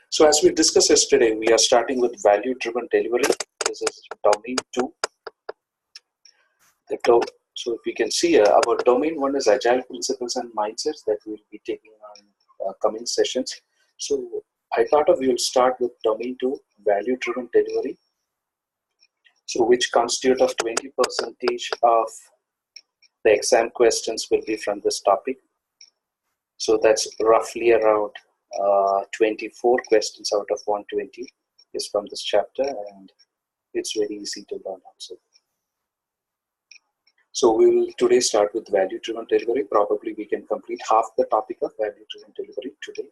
So as we discussed yesterday, we are starting with value-driven delivery. This is domain 2. So if you can see, our domain 1 is agile principles and mindsets that we'll be taking on coming sessions. So I thought we will start with domain 2, value-driven delivery. So which constitute of 20% of the exam questions will be from this topic. So that's roughly around 24 questions out of 120 is from this chapter, and it's very easy to learn also. So we will today start with value-driven delivery. Probably we can complete half the topic of value-driven delivery today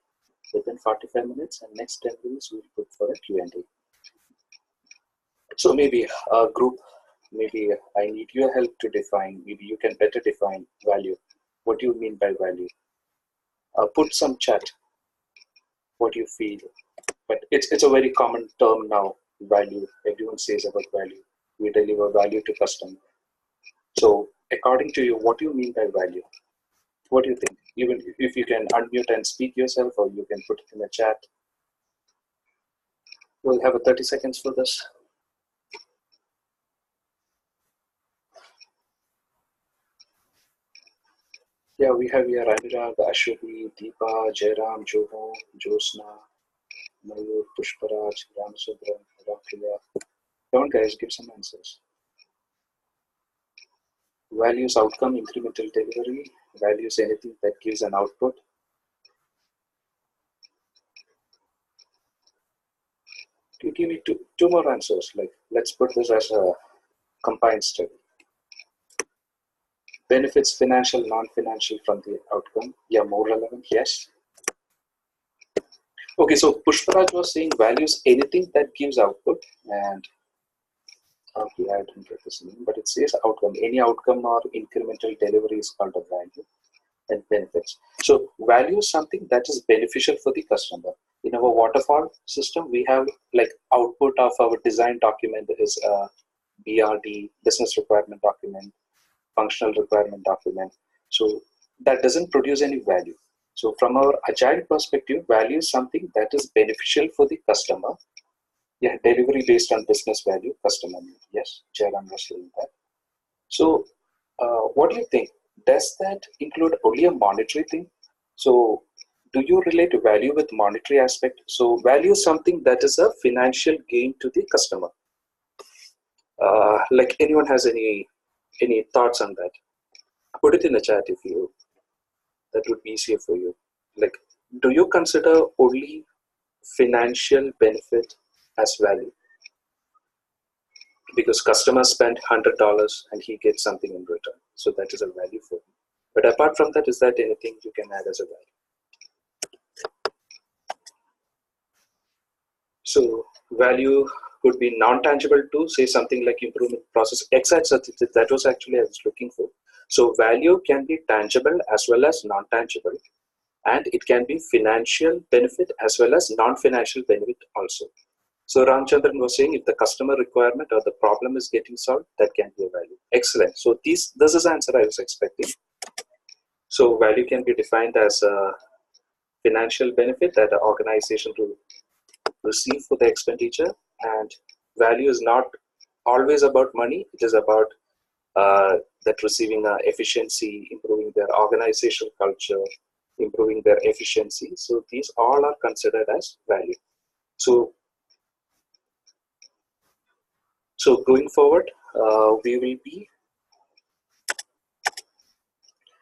within 45 minutes, and next 10 minutes we'll put for a Q&A. So maybe a group, maybe I need your help to define, maybe you can better define value. What do you mean by value? Put some chat, what you feel. But it's a very common term now, value. Everyone says about value. We deliver value to customer. So according to you, what do you mean by value? What do you think? Even if you can unmute and speak yourself, or you can put it in the chat. We'll have 30 seconds for this. Yeah, we have here Anurag, Ashwini, Deepa, Jairam, Joho, Josna, Mayur, Pushparaj, Ramasudra, Rapriya. Come on guys, give some answers. Values outcome, incremental delivery. Values anything that gives an output. You give me two more answers. Like, let's put this as a combined study. Benefits financial, non-financial from the outcome. Yeah, more relevant. Yes. Okay, so Pushparaj was saying values anything that gives output, and okay, I didn't get this name, but it says outcome. Any outcome or incremental delivery is called a value, and benefits. So value is something that is beneficial for the customer. In our waterfall system, we have like output of our design document is a BRD, business requirement document, functional requirement document. So that doesn't produce any value. So from our agile perspective, value is something that is beneficial for the customer. Yeah, delivery based on business value, customer need. Yes, Jairam was saying that. So what do you think? Does that include only a monetary thing? So do you relate value with monetary aspect? So value is something that is a financial gain to the customer. Like anyone has any thoughts on that? Put it in the chat if you, that would be easier for you. Like, do you consider only financial benefit as value? Because customers spend $100 and he gets something in return. So that is a value for him. But apart from that, is that anything you can add as a value? So value could be non-tangible too, say something like improvement process. Exactly, that was actually I was looking for. So value can be tangible as well as non-tangible, and it can be financial benefit as well as non-financial benefit also. So Ramchandran was saying if the customer requirement or the problem is getting solved, that can be a value. Excellent. So this is the answer I was expecting. So value can be defined as a financial benefit that an organization will receive for the expenditure, and value is not always about money. It is about that receiving efficiency, improving their organizational culture, improving their efficiency. So these all are considered as value. So going forward, we will be,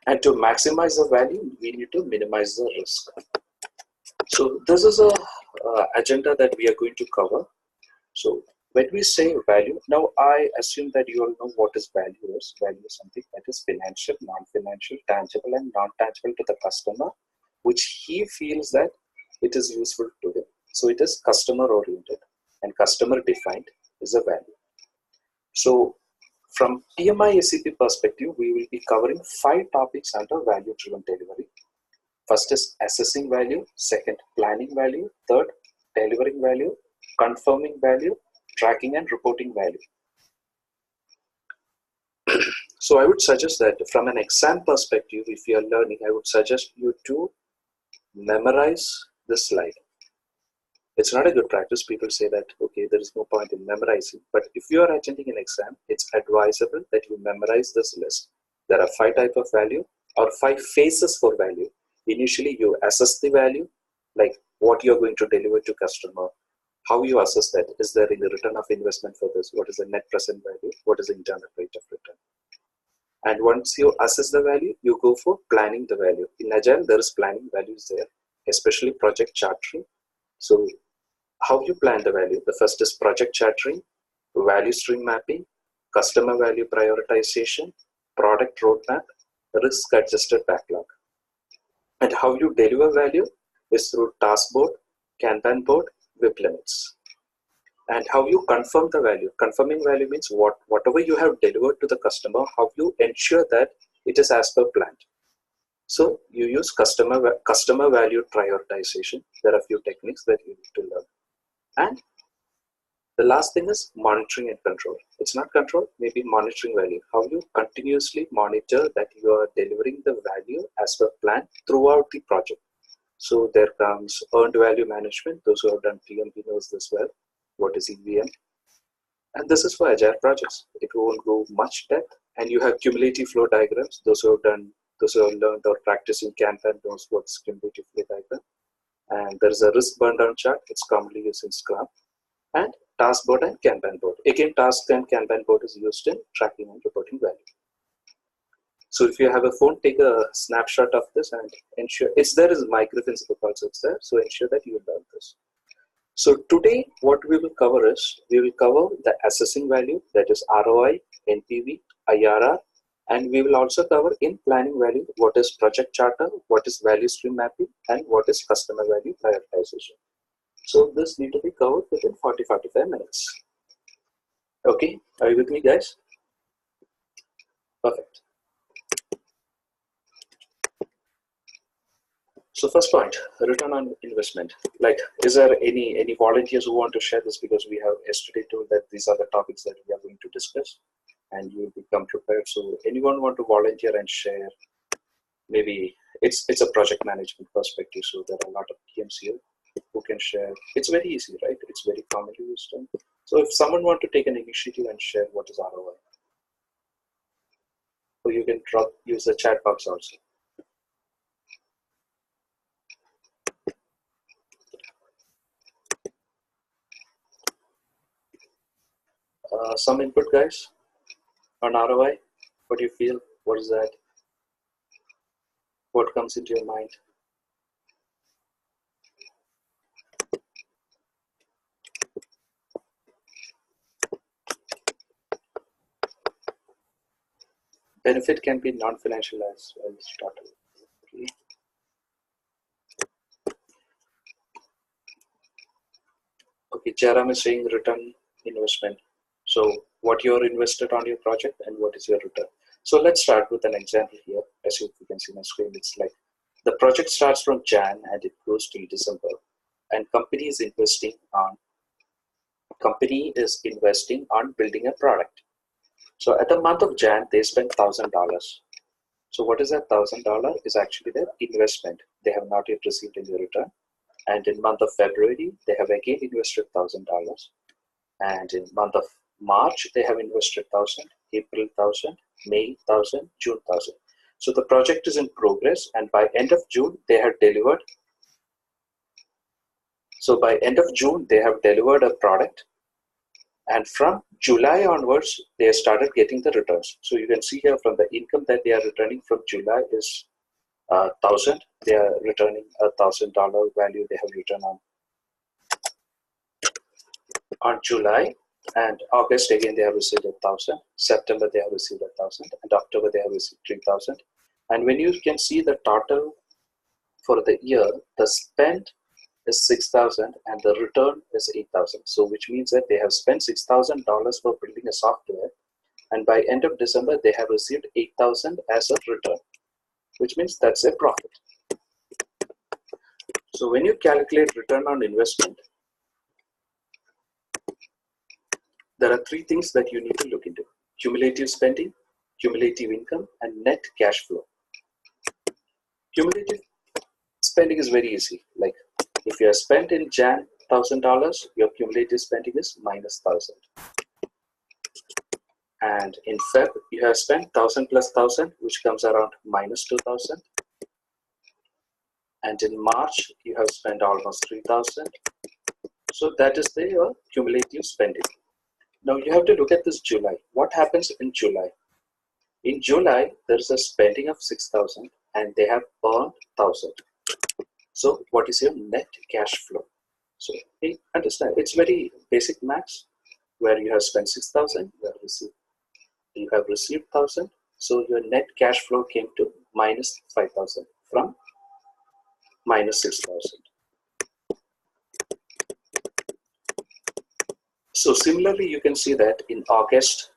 and to maximize the value, we need to minimize the risk. So this is a agenda that we are going to cover. So when we say value, now I assume that you all know what is value is. Value is something that is financial, non-financial, tangible and non-tangible to the customer, which he feels that it is useful to him. So it is customer oriented and customer defined is a value. So from PMI ACP perspective, we will be covering 5 topics under value-driven delivery. First is assessing value, second, planning value, third, delivering value, confirming value, tracking and reporting value. So I would suggest that from an exam perspective, if you are learning, I would suggest you to memorize the slide. It's not a good practice. People say that, okay, there is no point in memorizing. But if you are attending an exam, it's advisable that you memorize this list. There are 5 types of value or 5 phases for value. Initially, you assess the value, like what you're going to deliver to customer. How you assess that? Is there any return of investment for this? What is the net present value? What is the internal rate of return? And once you assess the value, you go for planning the value. In Agile, there is planning values there, especially project chartering. So how you plan the value? The first is project chartering, value stream mapping, customer value prioritization, product roadmap, risk adjusted backlog. And how you deliver value is through task board, Kanban board, WIP limits. And how you confirm the value. Confirming value means whatever you have delivered to the customer, how you ensure that it is as per planned. So you use customer value prioritization. There are a few techniques that you need to learn. And the last thing is monitoring and control. It's not control, maybe monitoring value. How you continuously monitor that you are delivering the value as per plan throughout the project. So there comes earned value management. Those who have done PMP knows this well. What is EVM? And this is for Agile projects. It won't go much depth. And you have cumulative flow diagrams. Those who have learned or practiced in Kanban knows what's cumulative flow diagram. And there is a risk burn down chart. It's commonly used in Scrum. And task board and Kanban board. Again, task and Kanban board is used in tracking and reporting value. So if you have a phone, take a snapshot of this and ensure it's there. Is my Griffin's book also it's there. So ensure that you learn this. So today, what we will cover is, we will cover the assessing value, that is ROI, NPV, IRR, and we will also cover in planning value, what is project charter, what is value stream mapping, and what is customer value prioritization. So this need to be covered within 40-45 minutes. Okay, are you with me, guys? Perfect. So first point, return on investment. Like, is there any volunteers who want to share this? Because we have yesterday told that these are the topics that we are going to discuss, and you will become prepared. So anyone want to volunteer and share? Maybe it's a project management perspective. So there are a lot of PMs here who can share. It's very easy, right? It's very commonly used. So if someone want to take an initiative and share what is ROI, so you can use the chat box also. Some input, guys, on ROI. What do you feel? What is that? What comes into your mind? Benefit can be non-financial as well. Okay. Okay, Jaram is saying return investment. So what you're invested on your project and what is your return. So let's start with an example here. As you can see on my screen, it's like the project starts from Jan and it goes till December, and company is investing on building a product. So at the month of Jan, they spent $1,000. So what is that $1,000 is actually their investment. They have not yet received any return. And in month of February, they have again invested $1,000. And in month of March, they have invested 1,000, April 1,000, May 1,000, June 1,000. So the project is in progress, and by end of June, they have delivered. So by end of June, they have delivered a product. And from July onwards, they started getting the returns. So you can see here from the income that they are returning from July is 1,000. They are returning $1,000 value they have returned on July. And August again they have received 1,000. September they have received 1,000, and October they have received 3,000. And when you can see the total for the year, the spend is 6,000 and the return is 8,000. So which means that they have spent $6,000 for building a software, and by end of December they have received 8,000 as a return, which means that's a profit. So when you calculate return on investment, there are 3 things that you need to look into: cumulative spending, cumulative income, and net cash flow. Cumulative spending is very easy. Like if you have spent in Jan $1,000, your cumulative spending is minus 1,000. And in Feb, you have spent 1,000 plus 1,000, which comes around minus 2,000. And in March, you have spent almost 3,000. So that is your cumulative spending. Now you have to look at this July. What happens in July? In July, there is a spending of 6,000 and they have earned 1,000. So what is your net cash flow? So understand, it's very basic maths where you have spent 6,000, you have received 1,000. So your net cash flow came to minus 5,000 from minus 6,000. So similarly, you can see that in August,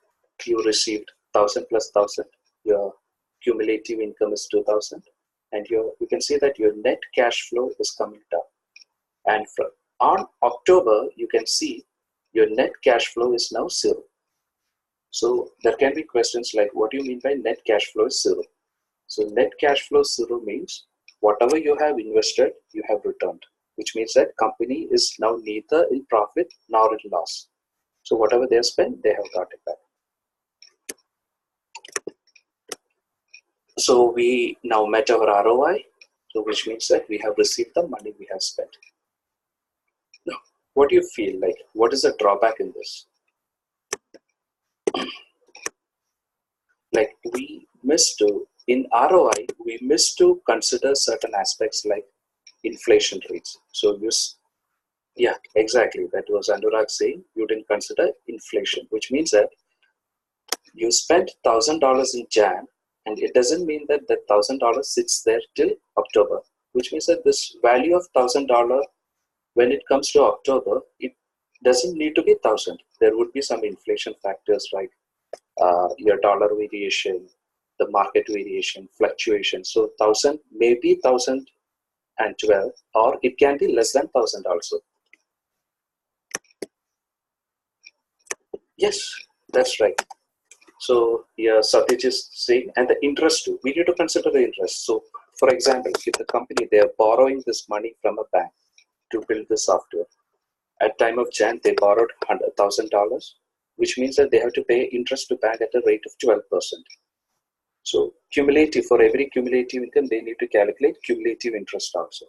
you received 1,000 plus 1,000. Your cumulative income is 2,000. And you can see that your net cash flow is coming down. And on October, you can see your net cash flow is now 0. So there can be questions like, what do you mean by net cash flow is 0? So net cash flow 0 means whatever you have invested, you have returned, which means that company is now neither in profit nor in loss. So whatever they have spent, they have got it back. So we now met our ROI, so which means that we have received the money we have spent. Now, what do you feel like? What is the drawback in this? Like we missed to, in ROI, we missed to consider certain aspects like inflation rates. So yeah, exactly. That was Anurag saying you didn't consider inflation, which means that you spent $1,000 in Jan, and it doesn't mean that that $1,000 sits there till October, which means that this value of $1,000, when it comes to October, it doesn't need to be 1,000. There would be some inflation factors like your dollar variation, the market variation, fluctuation. So 1,000, maybe 1,012, or it can be less than 1,000 also. Yes, that's right. So yeah, Satyaj is saying, and the interest too. We need to consider the interest. So for example, if the company, they are borrowing this money from a bank to build the software. At time of Jan, they borrowed $100,000, which means that they have to pay interest to bank at a rate of 12%. So cumulative, for every cumulative income, they need to calculate cumulative interest also.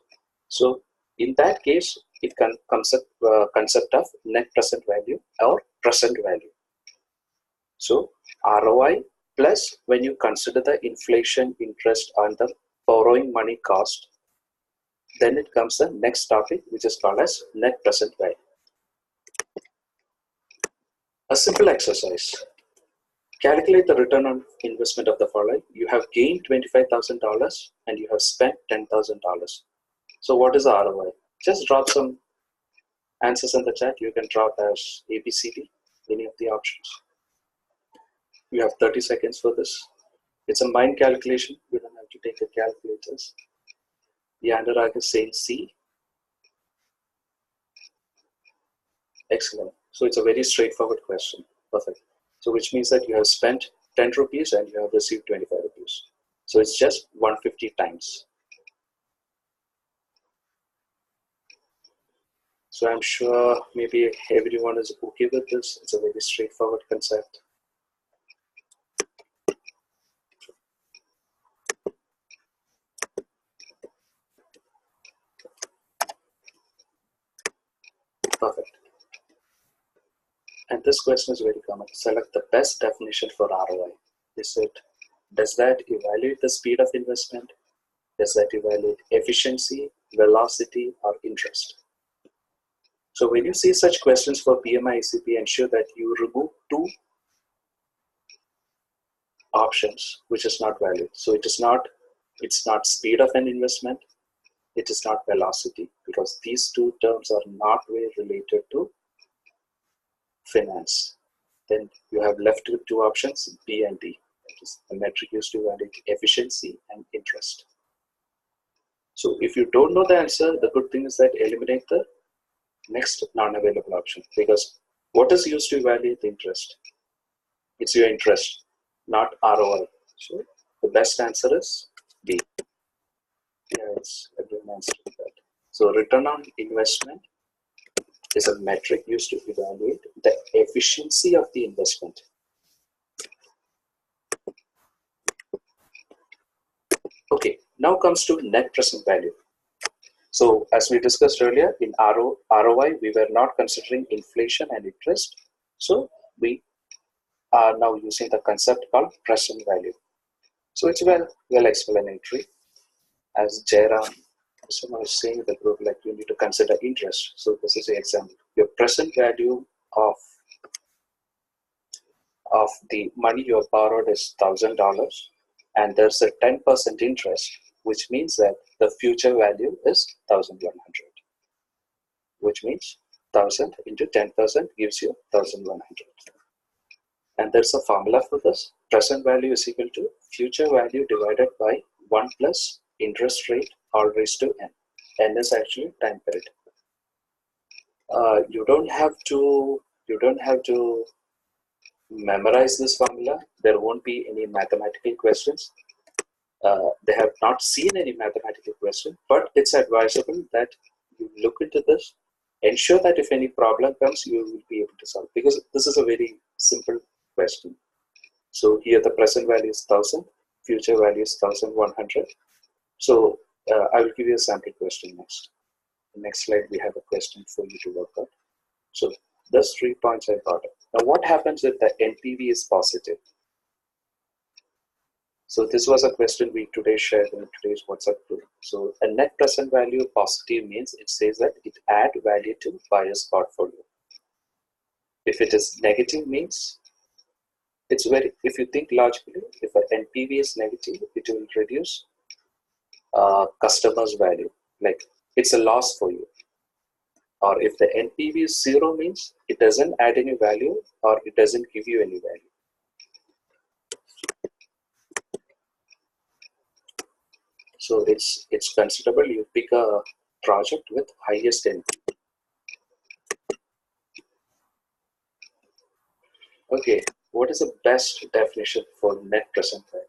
So in that case, it comes up concept of net present value or present value. So ROI plus when you consider the inflation, interest, and the borrowing money cost, then it comes the next topic, which is called as net present value. A simple exercise. Calculate the return on investment of the following. You have gained $25,000 and you have spent $10,000. So what is the ROI? Just drop some answers in the chat. You can drop as A, B, C, D, any of the options. You have 30 seconds for this. It's a mind calculation. You don't have to take the calculators. The Anurag is saying C. Excellent. So it's a very straightforward question. Perfect. So which means that you have spent 10 rupees and you have received 25 rupees. So it's just 150 times. So I'm sure maybe everyone is okay with this. It's a very straightforward concept. Perfect. And this question is very common. Select the best definition for ROI. Does that evaluate the speed of investment? Does that evaluate efficiency, velocity, or interest? So when you see such questions for PMI ACP, ensure that you remove two options which is not valid. So it's not speed of an investment, it is not velocity, because these two terms are not very related to finance. Then you have left with two options, B and D. That is the metric used to evaluate efficiency and interest. So if you don't know the answer, the good thing is that eliminate the next non-available option, because what is used to evaluate the interest? It's your interest, not ROI. So the best answer is B. Yeah, it's everyone answered that. So return on investment is a metric used to evaluate the efficiency of the investment. Okay, now comes to net present value. So as we discussed earlier, in ROI, we were not considering inflation and interest. So we are now using the concept called present value. So it's well explanatory. As Jairam, someone was saying in the group, like you need to consider interest. So this is an example. Your present value of the money you have borrowed is $1,000, and there's a 10% interest, which means that the future value is 1,100. Which means 1,000 into 10% gives you 1,100. And there's a formula for this. Present value is equal to future value divided by 1 plus interest rate all raised to n. N is actually time period. You don't have to memorize this formula. There won't be any mathematical questions. They have not seen any mathematical question, but it's advisable that you look into this. Ensure that if any problem comes, you will be able to solve, because this is a very simple question. So here the present value is 1,000, future value is 1,100. So I will give you a sample question next. The next slide, we have a question for you to work out. So those 3 points I got. Now what happens if the NPV is positive? So this was a question we today shared in today's WhatsApp group. So a net present value positive means it says that it add value to buyer's portfolio. If it is negative means it's very, if you think logically, if an NPV is negative, it will reduce customer's value. Like it's a loss for you. Or if the NPV is 0 means it doesn't add any value or it doesn't give you any value. So it's considerable. You pick a project with highest NPV. Okay, what is the best definition for net present value?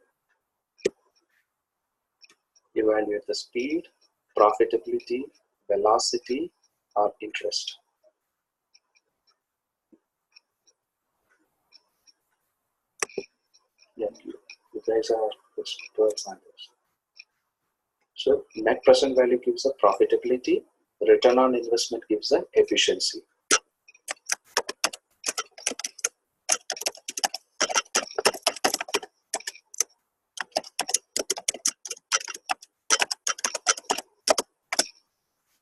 Evaluate the speed, profitability, velocity, or interest. Yeah, you guys are experts on this. So net present value gives a profitability, return on investment gives a efficiency.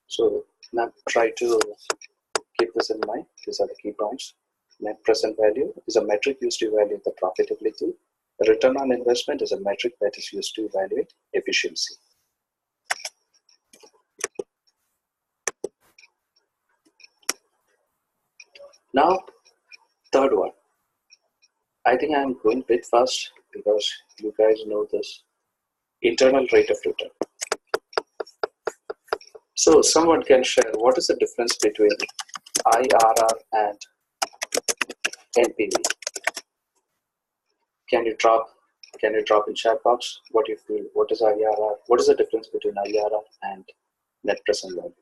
So now try to keep this in mind. These are the key points. Net present value is a metric used to evaluate the profitability. Return on investment is a metric that is used to evaluate efficiency. Now, third one. I think I'm going a bit fast because you guys know this. Internal rate of return. So someone can share what is the difference between IRR and NPV? Can you drop in chat box what you feel? What is IRR? What is the difference between IRR and net present value?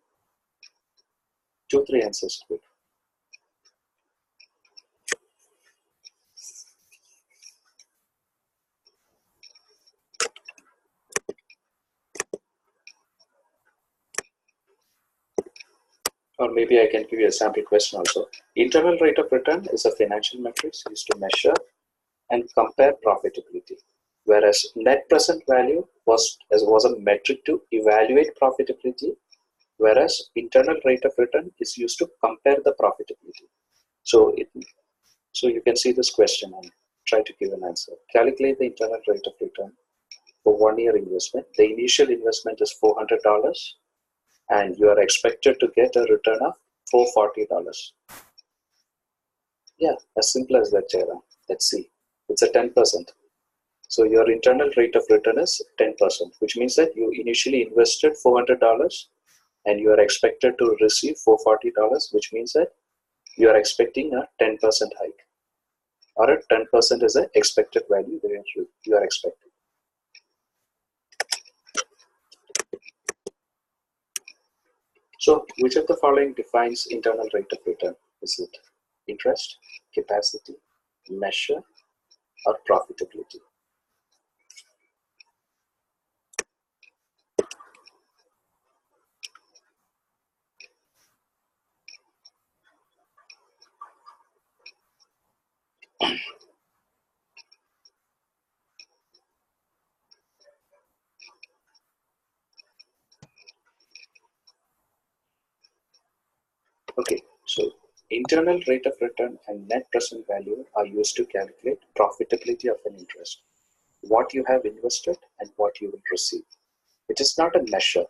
2-3 answers quick. Or maybe I can give you a sample question also. Internal rate of return is a financial metric used to measure and compare profitability, whereas net present value was a metric to evaluate profitability, whereas internal rate of return is used to compare the profitability. So you can see this question and try to give an answer. Calculate the internal rate of return for 1 year investment. The initial investment is $400 and you are expected to get a return of $440. Yeah, as simple as that, Jairam. Let's see. It's a 10%. So your internal rate of return is 10%, which means that you initially invested $400 and you are expected to receive $440, which means that you are expecting a 10% hike, or a 10% is the expected value that you are expecting. So which of the following defines internal rate of return? Is it interest, capacity, measure, or profitability? Okay, so internal rate of return and net present value are used to calculate profitability of an interest, what you have invested and what you will receive. It is not a measure.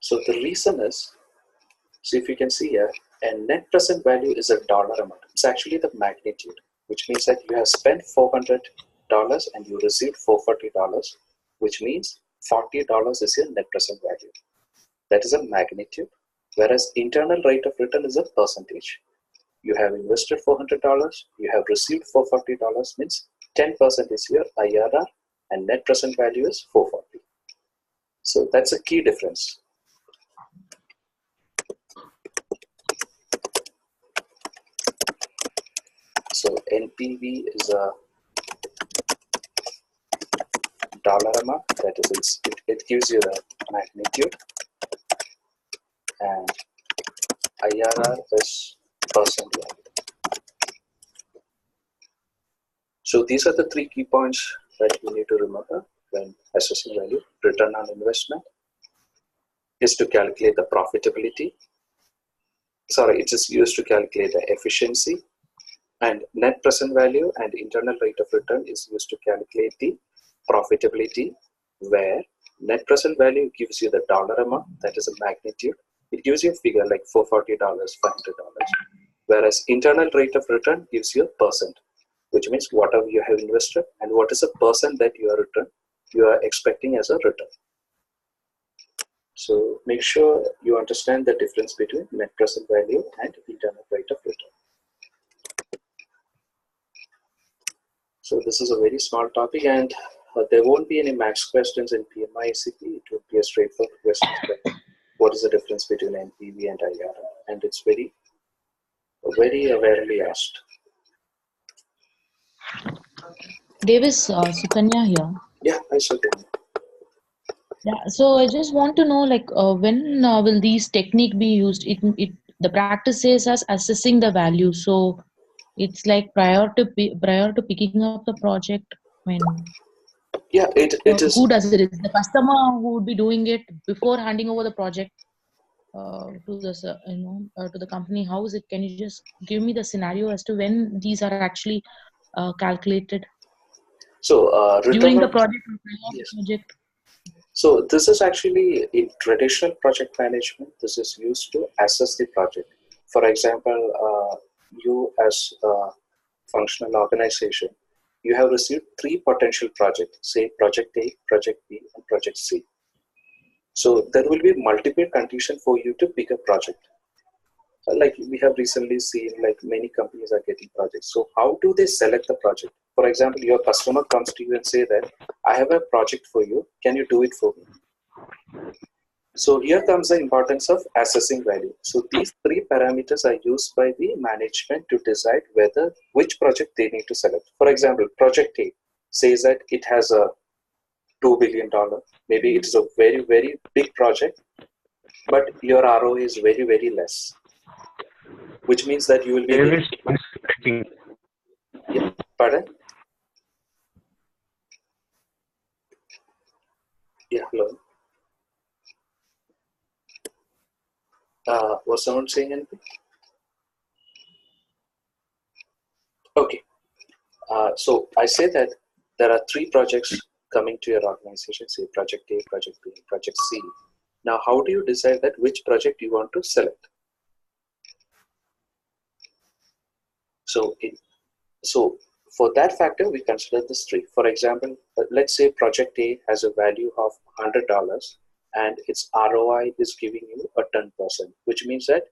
So the reason is, so if you can see here, a net present value is a dollar amount. It's actually the magnitude, which means that you have spent $400 and you received $440, which means $40 is your net present value. That is a magnitude, whereas internal rate of return is a percentage. You have invested $400, you have received $440, means 10% is your IRR and net present value is 440. So that's a key difference. So NPV is a dollar amount, that is, it gives you the magnitude, and IRR is percent value. So these are the three key points that you need to remember when assessing value. Return on investment is to calculate the profitability. Sorry, it is used to calculate the efficiency, and net present value and internal rate of return is used to calculate the profitability, where net present value gives you the dollar amount, that is a magnitude. It gives you a figure like $440, $500, whereas internal rate of return gives you a percent, which means whatever you have invested and what is a percent that you are expecting as a return. So make sure you understand the difference between net present value and internal rate of return. So this is a very small topic, and there won't be any max questions in PMI ACP. It will be a straightforward question. What is the difference between NPV and IRR? And it's very, very rarely asked. Davis, Sukanya here. Yeah, I should. Yeah, so I just want to know, like, when will these technique be used? The practice says as assessing the value. So it's like prior to picking up the project. When yeah, it is. Who does it? Is the customer who would be doing it before handing over the project to the to the company? How is it? Can you just give me the scenario as to when these are actually calculated? So During the project. Yes. Project. So this is actually in traditional project management. This is used to assess the project. For example, you as a functional organization, you have received 3 potential projects, say project A, project B, and project C. So there will be multiple conditions for you to pick a project. Like we have recently seen, like many companies are getting projects. So how do they select the project? For example, your customer comes to you and say that, I have a project for you. Can you do it for me? So here comes the importance of assessing value. So these 3 parameters are used by the management to decide which project they need to select. For example, project A says that it has a $2 billion. Maybe it is a very, very big project, but your ROI is very, very less, which means that you will be getting... Yeah, pardon? Yeah, hello. Was someone saying anything? Okay. So I say that there are 3 projects coming to your organization, say project A, project B, and project C. Now, how do you decide that which project you want to select? So for that factor, we consider this 3. For example, let's say project A has a value of $100 and its ROI is giving you a 10%, which means that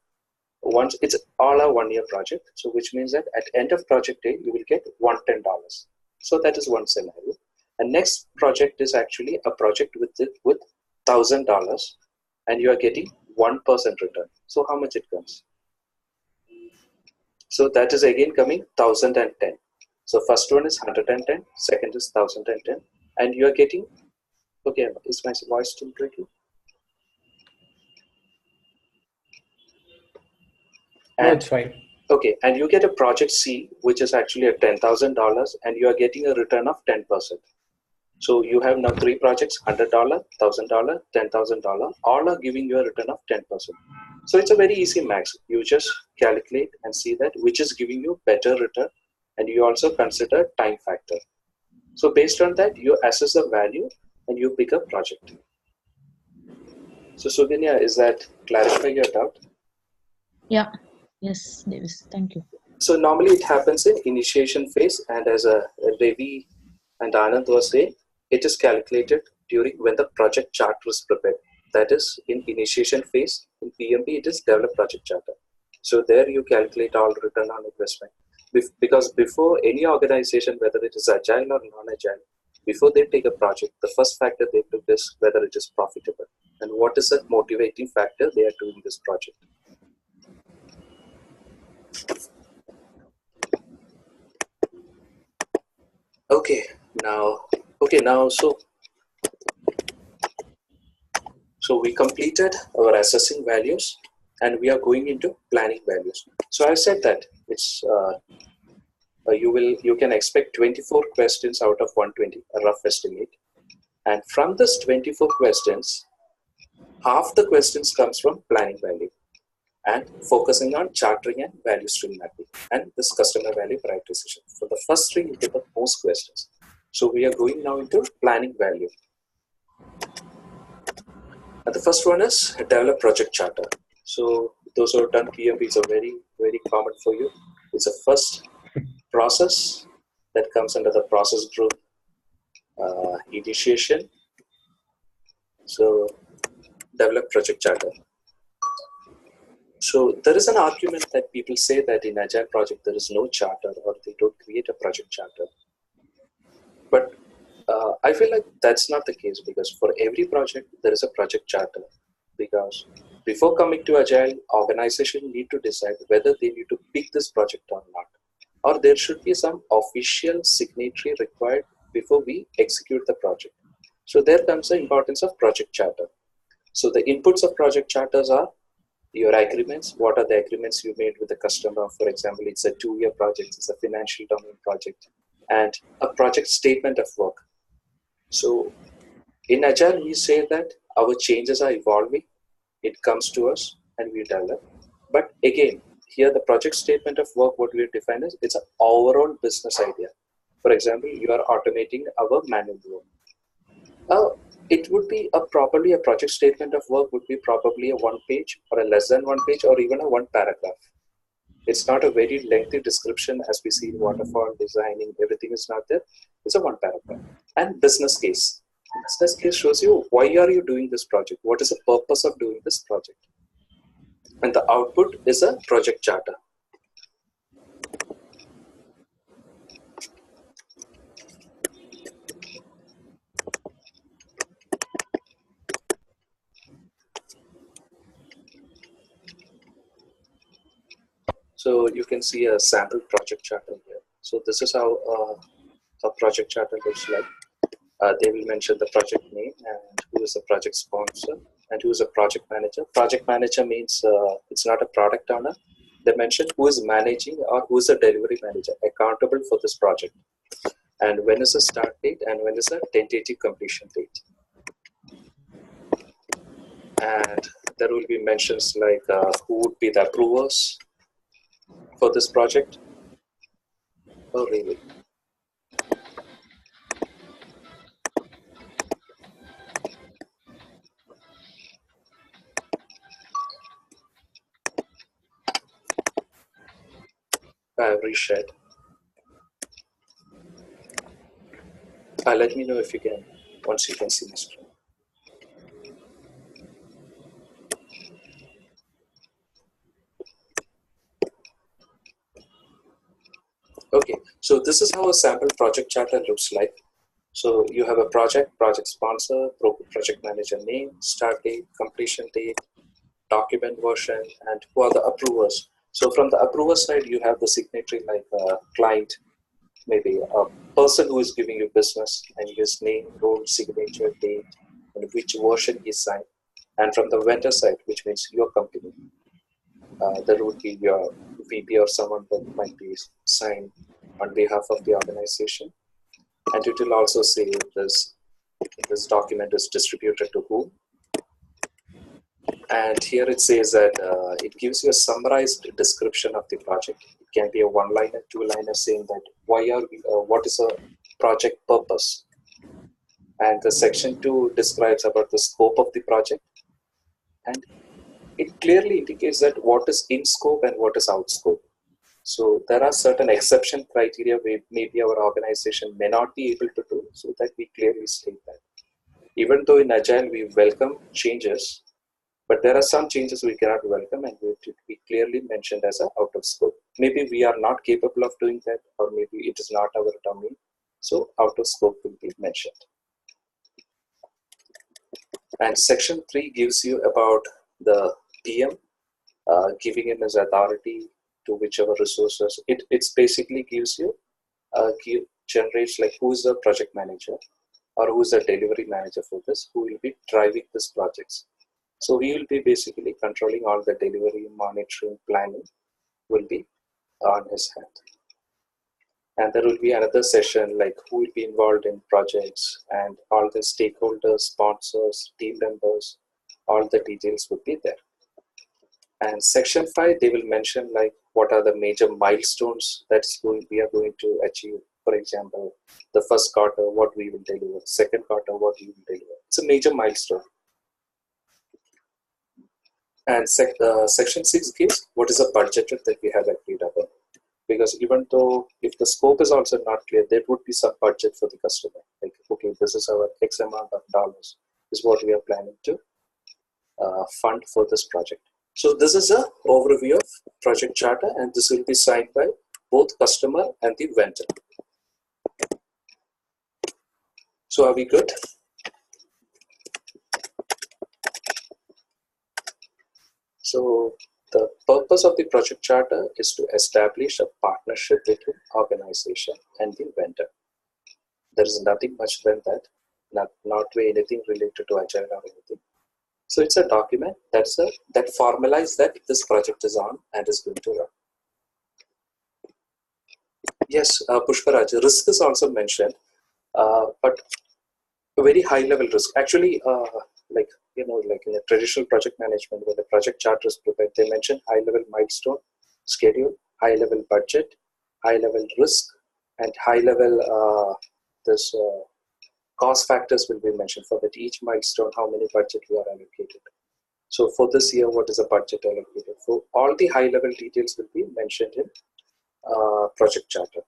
once it's all a 1 year project, so which means that at end of project day you will get $110. So that is one scenario. And next project is actually a project with $1,000, and you are getting 1% return. So how much it comes? So that is again coming 1,010. So first one is 110, second is 1,010, and you are getting. Okay, is my voice still breaking? No, it's fine. Okay, and you get a project C, which is actually at $10,000, and you are getting a return of 10%. So you have now 3 projects: $100, $1,000, $10,000. All are giving you a return of 10%. So it's a very easy max. You just calculate and see that which is giving you better return, and you also consider time factor. So based on that, you assess the value and you pick a project. So Suganya, is that clarifying your doubt? Yeah. Yes, Davis. Thank you. So normally it happens in initiation phase, and as Ravi and Anand was saying, it is calculated during when the project charter is prepared. That is in initiation phase. In PMP, it is develop project charter. So there you calculate all return on investment. Because before any organization, whether it is agile or non-agile, before they take a project, the first factor they look is whether it is profitable and what is the motivating factor they are doing this project. Okay, now so we completed our assessing values and we are going into planning values. So I said that it's you can expect 24 questions out of 120, a rough estimate. And from this 24 questions, half the questions comes from planning value and focusing on chartering and value stream mapping and this customer value prioritization. For the first 3, you get the most questions. So we are going now into planning value. And the first one is develop project charter. So those who have done PMP are very, very common for you. It's a first process that comes under the process group initiation. So develop project charter. So there is an argument that people say that in Agile project there is no charter or they don't create a project charter. But I feel like that's not the case, because for every project there is a project charter. Because before coming to Agile, organization need to decide whether they need to pick this project or not, or there should be some official signatory required before we execute the project. So there comes the importance of project charter. So the inputs of project charters are your agreements. What are the agreements you made with the customer? For example, it's a 2-year project, it's a financial domain project, and a project statement of work. So in Agile, we say that our changes are evolving, it comes to us and we develop. But again, here the project statement of work, what we define is it's an overall business idea. For example, you are automating our manual work. It would be probably a project statement of work would be probably a 1 page or a less than 1 page or even a 1 paragraph. It's not a very lengthy description as we see in waterfall designing, everything is not there. It's a 1 paragraph. And business case. Business case shows you why are you doing this project? What is the purpose of doing this project? And the output is a project charter. So you can see a sample project charter here. So this is how a project charter looks like. They will mention the project name and who is the project sponsor and who is the project manager. Project manager means it's not a product owner. They mention who is managing or who is the delivery manager accountable for this project. And when is the start date and when is the tentative completion date. And there will be mentions like who would be the approvers for this project. Oh, really? I have reshared. Let me know if you can, once you can see my screen. Okay, so this is how a sample project charter looks like. So you have a project sponsor, project manager name, start date, completion date, document version, and who are the approvers. So from the approver side, you have the signatory like a client, maybe a person who is giving you business, and his name, role, signature, date, and which version he signed. And from the vendor side, which means your company, there would be your VP or someone that might be signed on behalf of the organization. And it will also say this document is distributed to whom. And here it says that it gives you a summarized description of the project. It can be a one-liner, two-liner saying that what is a project purpose. And the section 2 describes about the scope of the project. And it clearly indicates that what is in scope and what is out scope. So there are certain exception criteria where maybe our organization may not be able to do, so that we clearly state that. Even though in Agile we welcome changes, but there are some changes we cannot welcome and it will be clearly mentioned as out of scope. Maybe we are not capable of doing that, or maybe it is not our domain. So out of scope will be mentioned. And section 3 gives you about the PM, giving him his authority to whichever resources. It's basically gives you, generates like who is the project manager or who is the delivery manager for this, who will be driving this projects. So we will be basically controlling all the delivery, monitoring, planning will be on his hand. And there will be another session like who will be involved in projects and all the stakeholders, sponsors, team members, all the details would be there. And section 5, they will mention like what are the major milestones that we are going to achieve. For example, the first quarter, what we will deliver, second quarter, what we will deliver. It's a major milestone. And section 6 gives what is a budget that we have agreed upon. Because even though if the scope is also not clear, there would be some budget for the customer. Like, okay, this is our X amount of dollars is what we are planning to fund for this project. So this is an overview of project charter, and this will be signed by both customer and the vendor. So are we good? So the purpose of the project charter is to establish a partnership between organization and the vendor. There is nothing much than that, not anything related to Agile or anything. So it's a document that formalizes that this project is on and is going to run. Yes, Pushparaj, risk is also mentioned, but a very high level risk. Actually, like in a traditional project management, when the project charter is prepared, they mention high level milestone, schedule, high level budget, high level risk, and high level cost factors will be mentioned for that each milestone, how many budget we are allocated. So for this year, what is the budget allocated? So all the high level details will be mentioned in project charter.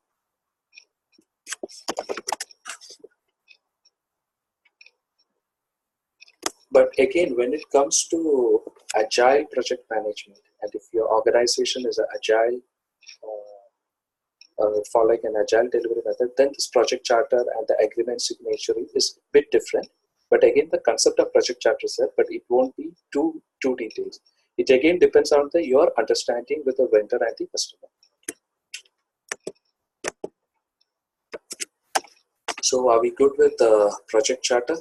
But again, when it comes to Agile project management, and if your organization is an Agile, following an Agile delivery method, then this project charter and the agreement signature is a bit different. But again, the concept of project charter is there, but it won't be too detailed. It again depends on your understanding with the vendor and the customer. So are we good with the project charter?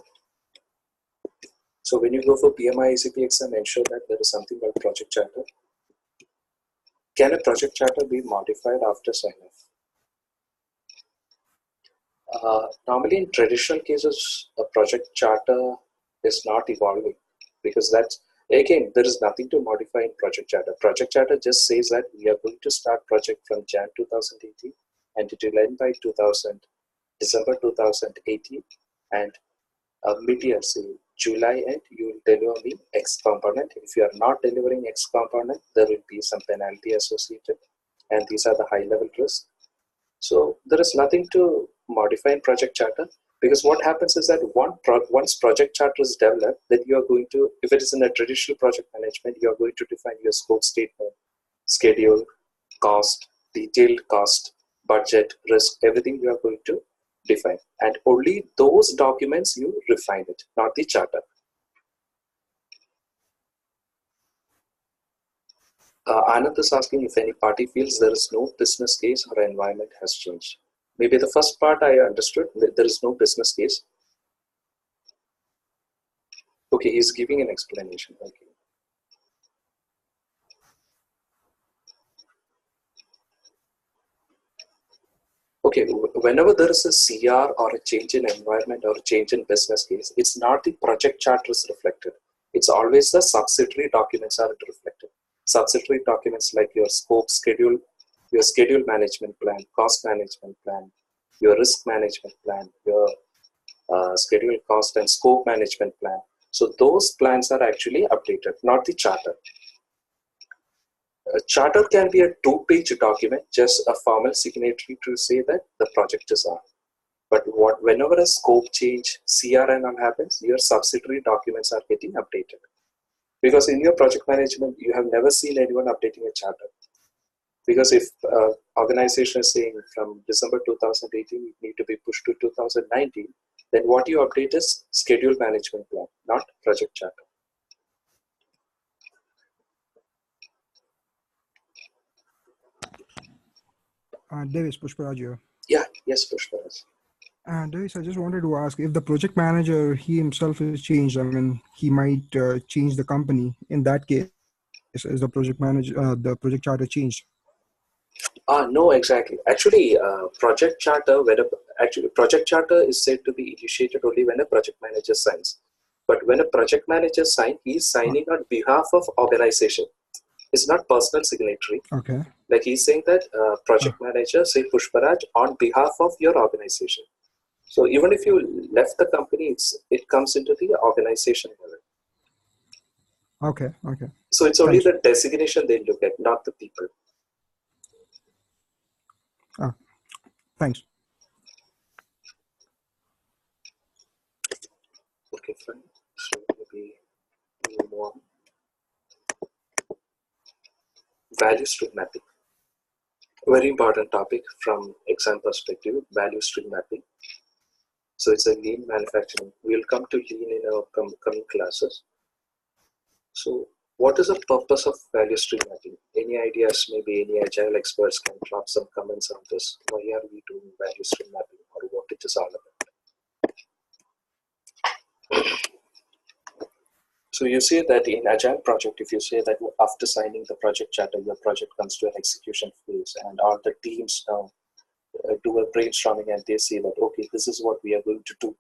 So when you go for PMI ACP exam, ensure that there is something called project charter. Can a project charter be modified after sign-off? Normally in traditional cases, a project charter is not evolving because that's, again, there is nothing to modify in project charter. Project charter just says that we are going to start project from Jan 2018 and it will end by December 2018, and mid-year, say July end, you will deliver me X component. If you are not delivering X component, there will be some penalty associated, and these are the high-level risks. So there is nothing to modify in project charter, because what happens is that once project charter is developed, then you are going to, if it is in a traditional project management, you are going to define your scope statement, schedule, cost, detailed cost, budget, risk, everything you are going to define. And only those documents you refine it, not the charter. Anand is asking if any party feels there is no business case or environment has changed. Maybe the first part I understood, that there is no business case. Okay, he's giving an explanation. Okay. Okay, whenever there is a CR or a change in environment or a change in business case, it's not the project charter is reflected. It's always the subsidiary documents are reflected. Subsidiary documents like your scope, schedule, your schedule management plan, cost management plan, your risk management plan, your schedule, cost, and scope management plan. So those plans are actually updated, not the charter. A charter can be a two-page document, just a formal signatory to say that the project is on. But whenever a scope change, CR and all happens, your subsidiary documents are getting updated. Because in your project management, you have never seen anyone updating a charter. Because if organization is saying from December 2018, it need to be pushed to 2019, then what you update is schedule management plan, not project charter. Davis, Pushparaj here. Yeah, yes, Pushparaj. Davis, I just wanted to ask if the project manager, he himself is changed, I mean, he might change the company. In that case, is the project manager, the project charter changed? No, exactly. Actually, project charter, project charter is said to be initiated only when a project manager signs. But when a project manager signs, he is signing on behalf of organization. It's not personal signatory. Okay. Like he's saying that project manager, say Pushparaj, on behalf of your organization. So even if you left the company, it comes into the organization level. Okay. Okay. So it's only the designation they look at, not the people. Thanks. Okay, fine. So maybe move on. Value stream mapping. Very important topic from exam perspective, value stream mapping. So it's a lean manufacturing. We'll come to lean in our coming classes. So what is the purpose of value stream mapping? Any ideas? Maybe any agile experts can drop some comments on this. Why are we doing value stream mapping, or what it is all about? So you say that in agile project, if you say that after signing the project charter, your project comes to an execution phase, and all the teams now do a brainstorming, and they say that, okay, this is what we are going to do.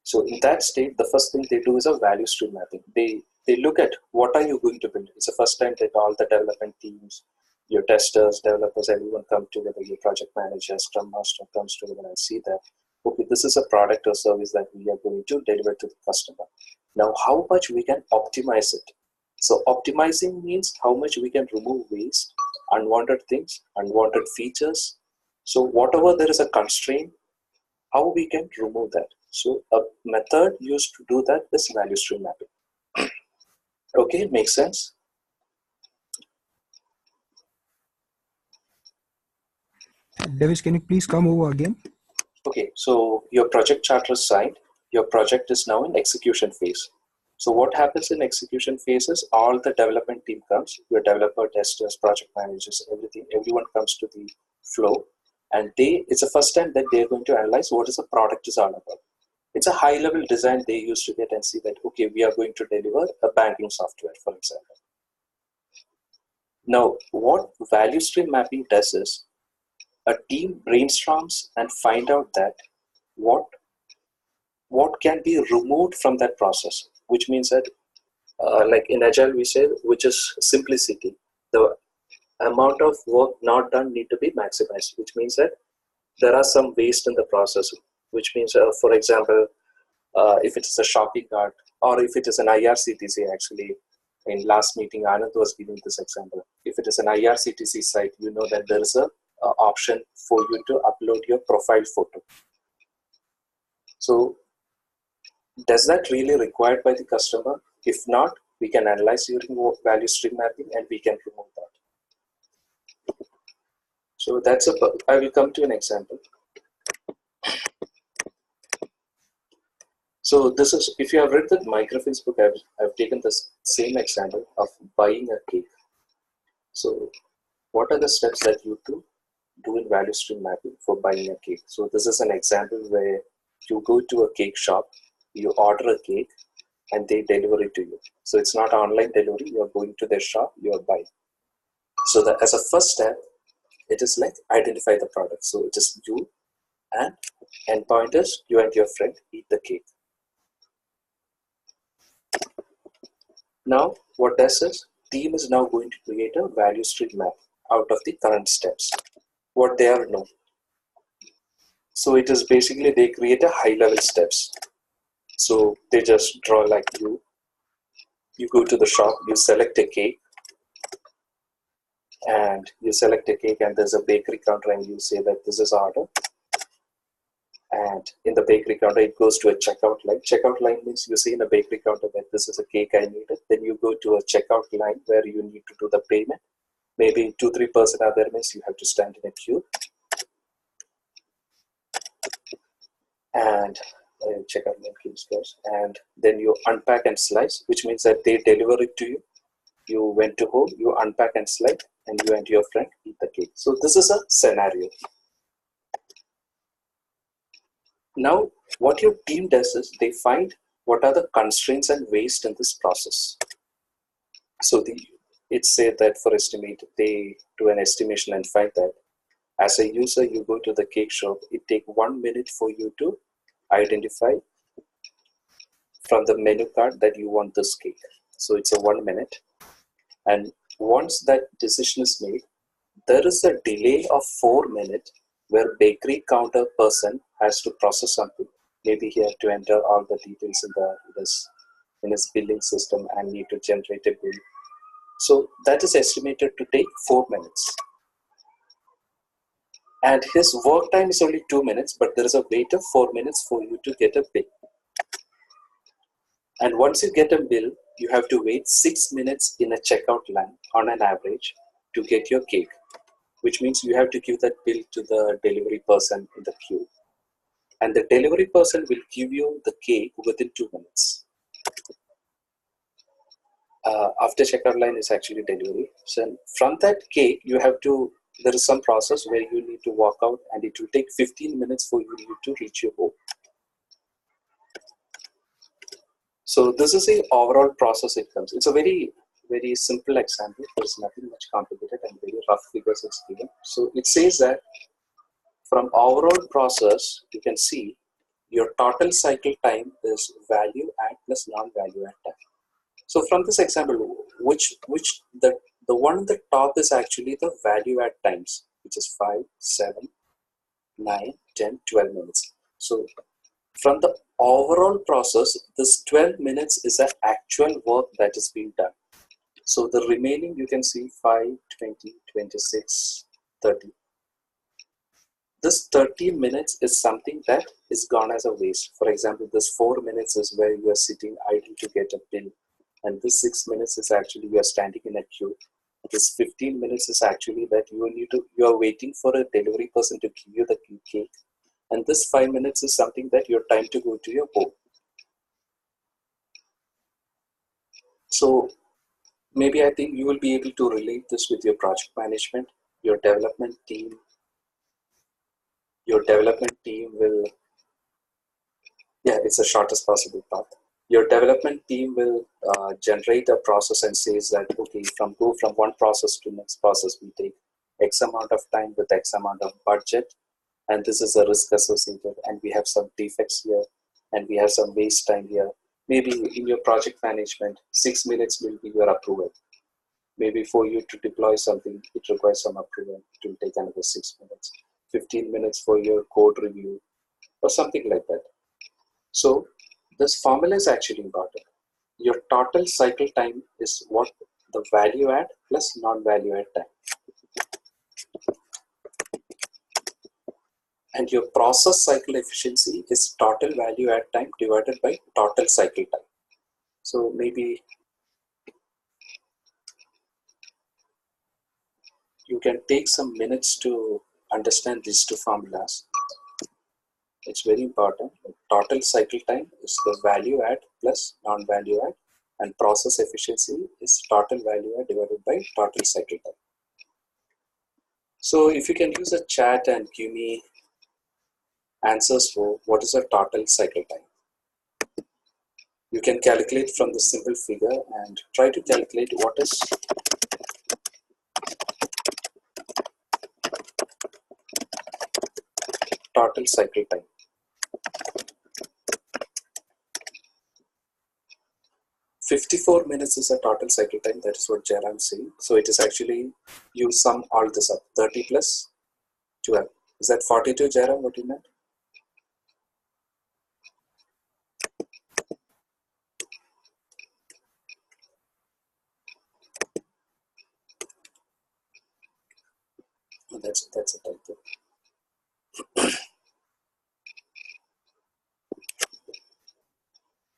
So in that state, the first thing they do is a value stream mapping. They look at what are you going to build. It's the first time that all the development teams, your testers, developers, everyone come together, your project manager, scrum master comes together and see that, okay, this is a product or service that we are going to deliver to the customer. Now, how much we can optimize it. So optimizing means how much we can remove waste, unwanted things, unwanted features. So whatever there is a constraint, how we can remove that. So a method used to do that is value stream mapping. Okay, makes sense? Davis, can you please come over again? Okay, so your project charter is signed. Your project is now in execution phase. So what happens in execution phase is all the development team comes, your developer, testers, project managers, everyone comes to the flow. And it's the first time that they're going to analyze what is the product is all about. It's a high level design they used to get and see that, okay, we are going to deliver a banking software, for example. Now, what value stream mapping does is a team brainstorms and find out that what can be removed from that process, which means that like in Agile we say, which is simplicity. The amount of work not done need to be maximized, which means that there are some waste in the process, which means, for example, if it is a shopping cart, or if it is an IRCTC, actually, in last meeting, Anand was giving this example. If it is an IRCTC site, you know that there is a option for you to upload your profile photo. So does that really required by the customer? If not, we can analyze using value stream mapping and we can remove that. So I will come to an example. So this is, if you have read the microfinance book, I've taken the same example of buying a cake. So what are the steps that you do in value stream mapping for buying a cake? So this is an example where you go to a cake shop, you order a cake, and they deliver it to you. So it's not online delivery, you're going to their shop, you're buying. So that as a first step, it is like identify the product. So it is you and endpointers, you and your friend eat the cake. Now what does is, team is now going to create a value stream map out of the current steps, what they are known. So it is basically they create a high level steps. So they just draw like you go to the shop, you select a cake, and there's a bakery counter and you say that this is order. And in the bakery counter, it goes to a checkout line. Checkout line means you see in a bakery counter that this is a cake I needed. Then you go to a checkout line where you need to do the payment. Maybe 2-3 person are there, means you have to stand in a queue. And checkout line keeps goes. And then you unpack and slice, which means that they deliver it to you. You went to home, you unpack and slice, and you and your friend eat the cake. So this is a scenario. Now, what your team does is they find what are the constraints and waste in this process. So it's said that for estimate, they do an estimation and find that as a user, you go to the cake shop, it takes 1 minute for you to identify from the menu card that you want this cake. So it's a 1 minute. And once that decision is made, there is a delay of 4 minutes where bakery counter person has to process something. Maybe he has to enter all the details in his billing system and need to generate a bill. So that is estimated to take 4 minutes. And his work time is only 2 minutes, but there is a wait of 4 minutes for you to get a bill. And once you get a bill, you have to wait 6 minutes in a checkout line on an average to get your cake, which means you have to give that bill to the delivery person in the queue. And the delivery person will give you the cake within 2 minutes. After checkout line is actually delivery. So from that cake, there is some process where you need to walk out and it will take 15 minutes for you to reach your home. So this is the overall process it comes. It's a very, very simple example. There's nothing much complicated and very rough figures it's given. So it says that from overall process, you can see your total cycle time is value add plus non-value add time. So from this example, the one on the top is actually the value add times, which is 5, 7, 9, 10, 12 minutes. So from the overall process, this 12 minutes is the actual work that is being done. So the remaining, you can see 5, 20, 26, 30. This 30 minutes is something that is gone as a waste. For example, this 4 minutes is where you are sitting idle to get a bill. And this 6 minutes is actually you are standing in a queue. This 15 minutes is actually that you are waiting for a delivery person to give you the cake. And this 5 minutes is something that your time to go to your home. So maybe I think you will be able to relate this with your project management, your development team. Your development team will, it's the shortest possible path. Your development team will generate a process and says that, okay, go from one process to next process, we take X amount of time with X amount of budget. And this is a risk associated, and we have some defects here, and we have some waste time here. Maybe in your project management, 6 minutes will be your approval. Maybe for you to deploy something, it requires some approval. It will take another 6 minutes. 15 minutes for your code review, or something like that. So this formula is actually important. Your total cycle time is what the value add plus non-value add time. And your process cycle efficiency is total value add time divided by total cycle time. So maybe you can take some minutes to understand these two formulas. It's very important. Total cycle time is the value add plus non-value add, and process efficiency is total value add divided by total cycle time. So if you can use a chat and give me answers for what is the total cycle time. You can calculate from the simple figure and try to calculate what is total cycle time. 54 minutes is a total cycle time. That is what Jairam is saying. So it is actually, you sum all this up, 30 plus 12. Is that 42, Jairam, what you meant? Oh, that's a typo.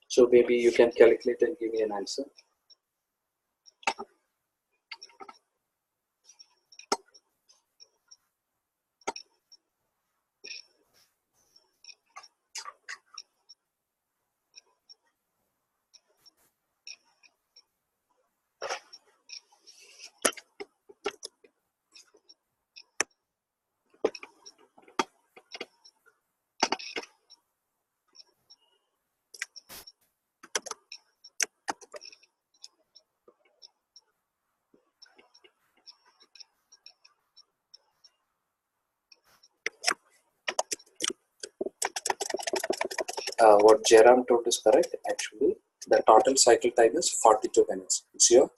So maybe you can calculate and give me an answer. What Jairam told is correct. Actually, the total cycle time is 42 minutes. It's the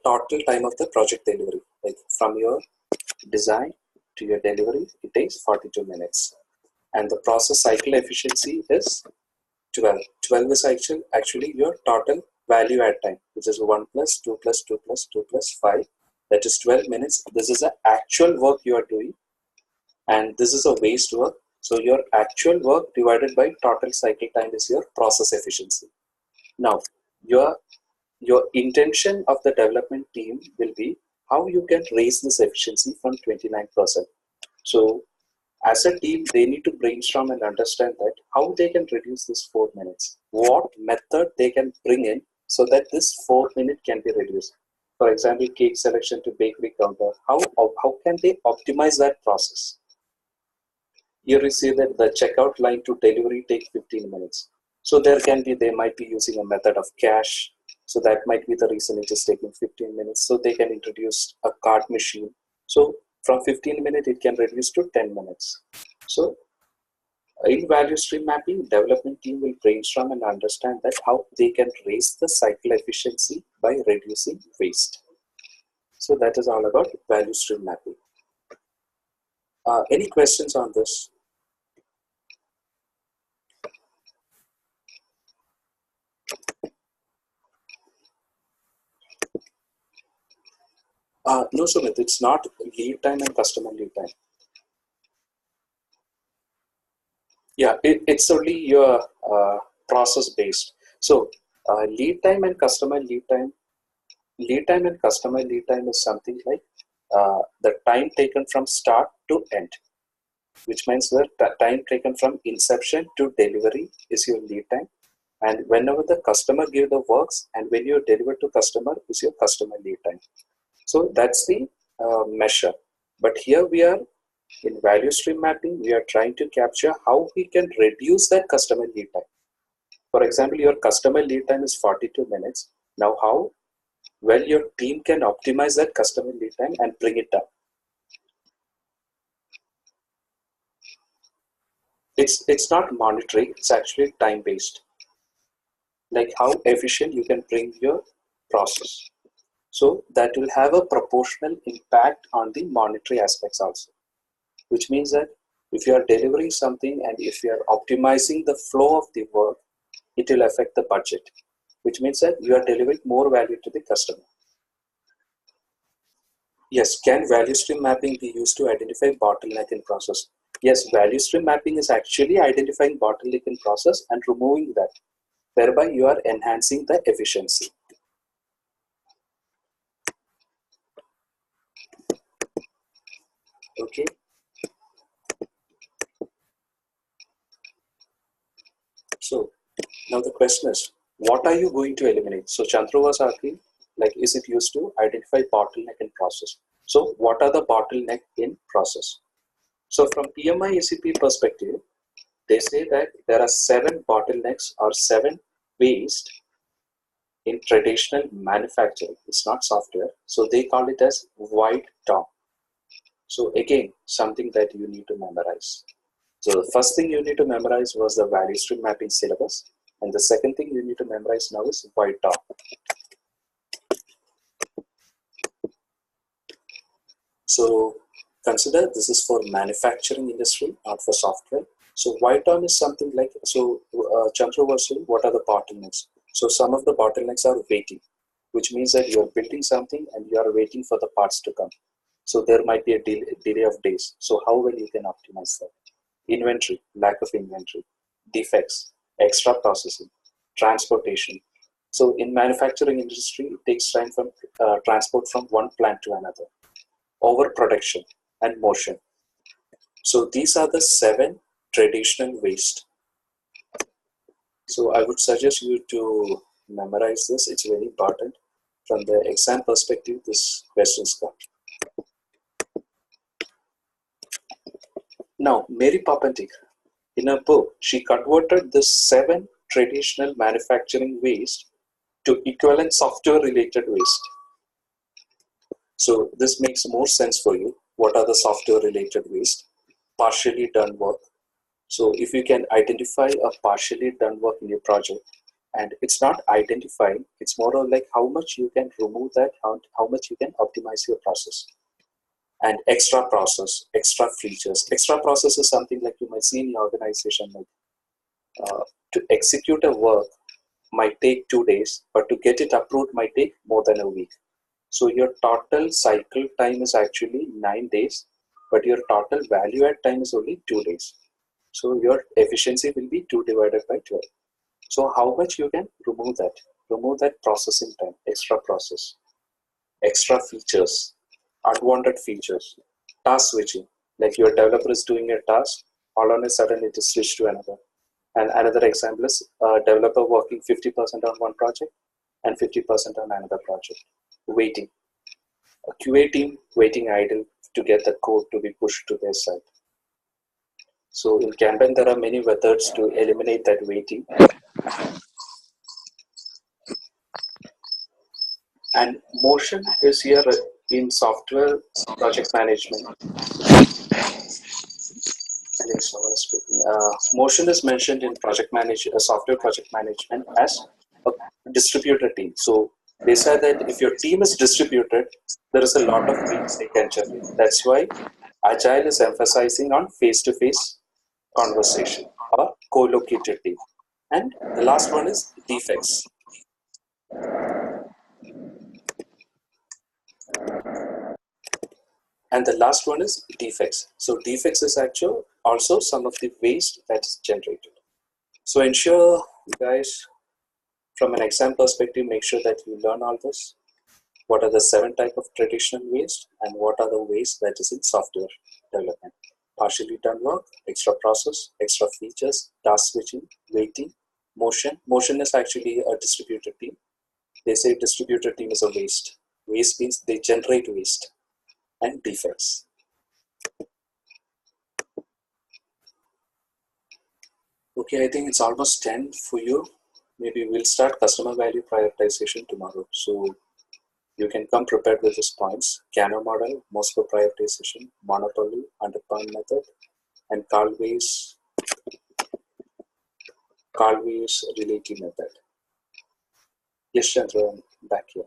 total time of the project delivery. Like from your design to your delivery, it takes 42 minutes. And the process cycle efficiency is 12. 12 is actually your total value add time, which is 1 plus 2 plus 2 plus 2 plus 5. That is 12 minutes. This is the actual work you are doing, and this is a waste work. So your actual work divided by total cycle time is your process efficiency. Now, your intention of the development team will be how you can raise this efficiency from 29%. So as a team, they need to brainstorm and understand that how they can reduce this 4 minutes, what method they can bring in so that this 4 minute can be reduced. For example, cake selection to bakery counter, how can they optimize that process? You receive that the checkout line to delivery take 15 minutes. So they might be using a method of cash. So that might be the reason it is taking 15 minutes. So they can introduce a card machine. So from 15 minutes, it can reduce to 10 minutes. So in value stream mapping, development team will brainstorm and understand that how they can raise the cycle efficiency by reducing waste. So that is all about value stream mapping. Any questions on this? No, Sumit, it's not lead time and customer lead time. Yeah, it's only your process based. So lead time and customer lead time is something like the time taken from start to end, which means the time taken from inception to delivery is your lead time. And whenever the customer gives the works and when you deliver to customer is your customer lead time. So that's the measure. But here we are in value stream mapping, we are trying to capture how we can reduce that customer lead time. For example, your customer lead time is 42 minutes. Now, how well your team can optimize that customer lead time and bring it down. It's not monetary, it's actually time-based. Like how efficient you can bring your process. So that will have a proportional impact on the monetary aspects also, which means that if you are delivering something and if you are optimizing the flow of the work, it will affect the budget, which means that you are delivering more value to the customer. Yes, can value stream mapping be used to identify bottleneck in process? Yes, value stream mapping is actually identifying bottleneck in process and removing that. Thereby, you are enhancing the efficiency. Okay. So now the question is, what are you going to eliminate? So Chandru was asking, like, is it used to identify bottleneck in process? So what are the bottleneck in process? So from PMI ACP perspective, they say that there are 7 bottlenecks or 7 waste in traditional manufacturing. It's not software. So they call it as white top. So again, something that you need to memorize. So the first thing you need to memorize was the value stream mapping syllabus. And the second thing you need to memorize now is white top. So consider this is for manufacturing industry, not for software. So white top is something like, so Chandra was saying, what are the bottlenecks? So some of the bottlenecks are waiting, which means that you are building something and you are waiting for the parts to come. So there might be a delay of days. So how well you can optimize that? Inventory, lack of inventory, defects, extra processing, transportation. So in manufacturing industry, it takes time from transport from one plant to another. Overproduction and motion. So these are the 7 traditional waste. So I would suggest you to memorize this. It's very important. From the exam perspective, this questions come. Now, Mary Poppendieck, in her book, she converted the 7 traditional manufacturing waste to equivalent software-related waste. So this makes more sense for you. What are the software-related waste? Partially done work. So if you can identify a partially done work in your project, and it's not identifying, it's more of like how much you can remove that, how much you can optimize your process. And extra process, extra features. Extra process is something like you might see in your organization, like to execute a work might take 2 days, but to get it approved might take more than a week. So your total cycle time is actually 9 days, but your total value add time is only 2 days. So your efficiency will be 2 divided by 12. So how much you can remove that? Remove that processing time, extra process, extra features, unwanted features, task switching. Like your developer is doing a task, all on a sudden it is switched to another. And another example is a developer working 50% on one project and 50% on another project. Waiting. A QA team waiting idle to get the code to be pushed to their side. So in Kanban, there are many methods to eliminate that waiting. And motion is here in software project management. Motion is mentioned in software project management as a distributed team. So they said that if your team is distributed, there is a lot of things they can generate. That's why Agile is emphasizing on face-to-face conversation or co-located team. And the last one is defects. And the last one is defects. So defects is actually also some of the waste that is generated. So ensure, you guys, from an exam perspective, make sure that you learn all this. What are the 7 types of traditional waste and what are the waste that is in software development? Partially done work, extra process, extra features, task switching, waiting, motion. Motion is actually a distributed team. They say distributed team is a waste. Waste means they generate waste. And defects. Okay, I think it's almost 10 for you. Maybe we'll start customer value prioritization tomorrow. So you can come prepared with these points. Cano model, Moscow prioritization, monopoly, underpound method, and Calway's relative method. Yes, Chandra, I'm back here.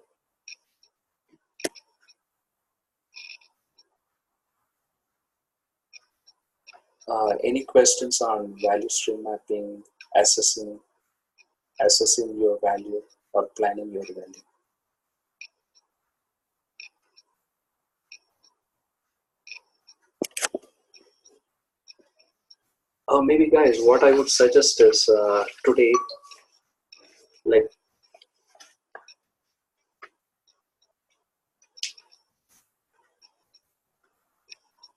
Any questions on value stream mapping, assessing your value or planning your value? Maybe guys, what I would suggest is today, like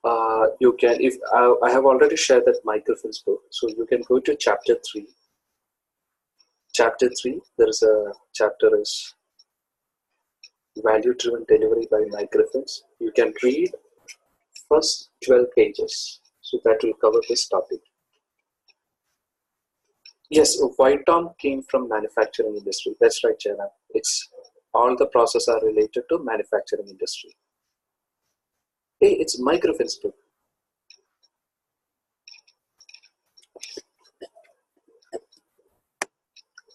You can, if I have already shared that microfilms book, so you can go to chapter 3. Chapter 3, there is a chapter is value driven delivery by microfilms. You can read first 12 pages, so that will cover this topic. Yes, White Tom came from manufacturing industry. That's right, Jana. It's all the processes are related to manufacturing industry. Hey, it's microfilms book.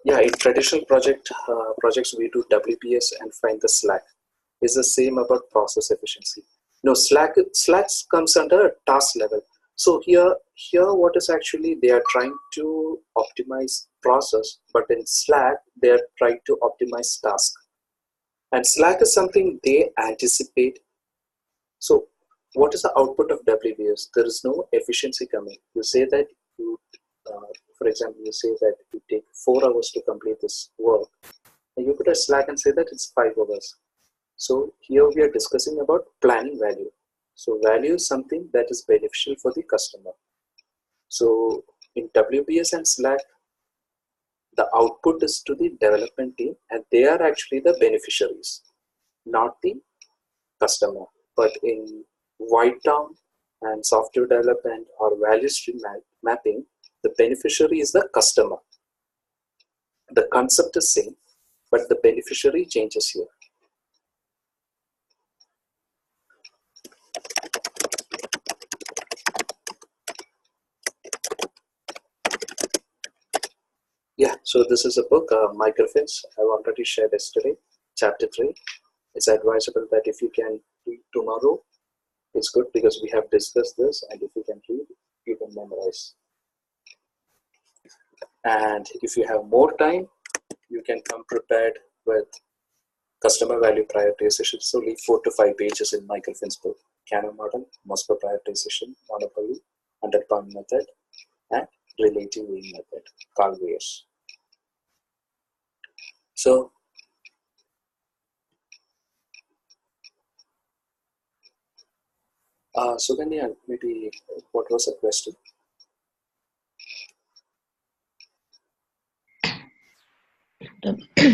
Yeah, in traditional projects, we do WPS and find the slack. It's the same about process efficiency. No, slack comes under task level. So here, what is actually they are trying to optimize process, but in Slack they are trying to optimize task. And Slack is something they anticipate. So what is the output of WPS? There is no efficiency coming. You say that you, for example, you say that you take 4 hours to complete this work. And you put a Slack and say that it's 5 hours. So here we are discussing about planning value. So value is something that is beneficial for the customer. So in WPS and Slack, the output is to the development team and they are actually the beneficiaries, not the customer. But in Whitetown and software development or value stream mapping, the beneficiary is the customer. The concept is same, but the beneficiary changes here. Yeah, so this is a book, Microfilms. I've already shared yesterday, chapter 3. It's advisable that if you can read tomorrow, it's good because we have discussed this, and if you can read, you can memorize. And if you have more time, you can come prepared with customer value prioritization. It's only 4 to 5 pages in Microfilms book. Canon model, Moscow prioritization, monopoly, 100-pound method, and relative weighing method, Carl Weirs. So, Suganya, maybe what was the question?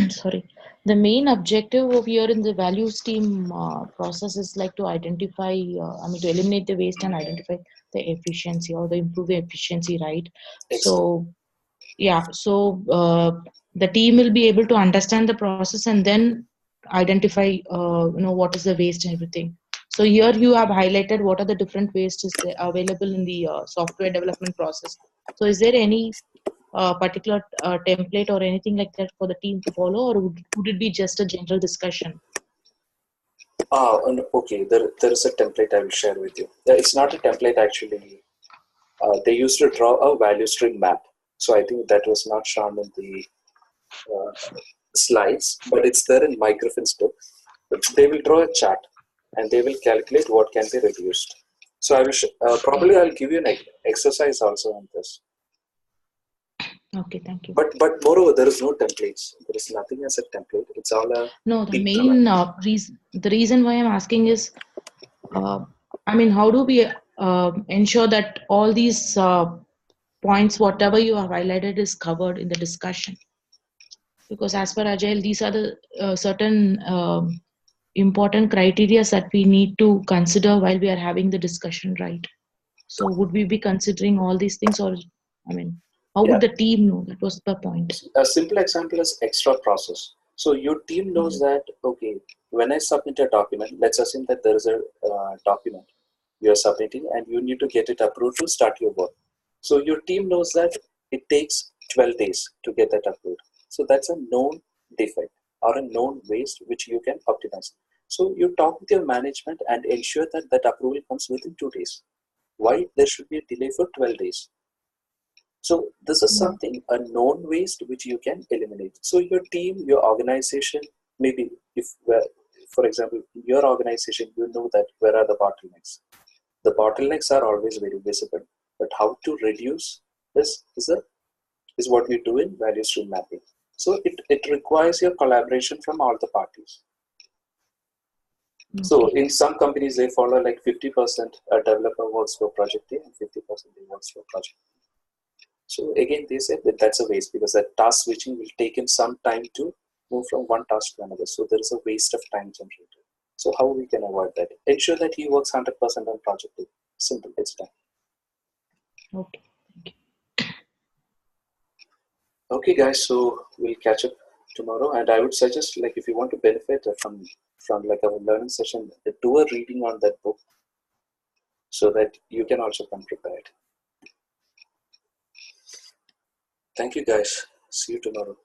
Sorry. The main objective of here in the value stream process is like to identify, to eliminate the waste and identify the efficiency or the improve the efficiency, right? So, yeah. So the team will be able to understand the process and then identify, what is the waste and everything. So here you have highlighted what are the different wastes available in the software development process. So is there any particular template or anything like that for the team to follow, or would it be just a general discussion? Okay, there is a template I will share with you. It's not a template actually. They used to draw a value stream map. So I think that was not shown in the slides, but it's there in Microfilms book. They will draw a chart and they will calculate what can be reduced. So I will probably I'll give you an exercise also on this. Okay, thank you. But moreover, there is no templates. There is nothing as a template. It's all a no. The main reason why I'm asking is, how do we ensure that all these points, whatever you have highlighted, is covered in the discussion? Because as per Agile, these are the certain important criteria that we need to consider while we are having the discussion, right? So would we be considering all these things, or how would the team know? That was the point. A simple example is extra process. So your team knows that, okay, when I submit a document, let's assume that there is a document you're submitting and you need to get it approved to start your work. So your team knows that it takes 12 days to get that approved. So that's a known defect or a known waste which you can optimize. So you talk with your management and ensure that that approval comes within 2 days. Why there should be a delay for 12 days? So this is something, a known waste which you can eliminate. So your team, your organization, maybe if, for example, your organization, you know that where are the bottlenecks. The bottlenecks are always very visible, but how to reduce this is what we do in value stream mapping. So it requires your collaboration from all the parties. So in some companies, they follow like 50% a developer works for project A and 50% they works for project B. So again, they said that that's a waste because that task switching will take him some time to move from one task to another. So there is a waste of time generated. So how we can avoid that? Ensure that he works 100% on project A. Simple, it's done. Okay. Okay, guys. So we'll catch up tomorrow, and I would suggest, like, if you want to benefit from like our learning session, do a reading on that book so that you can also come prepared. Thank you, guys. See you tomorrow.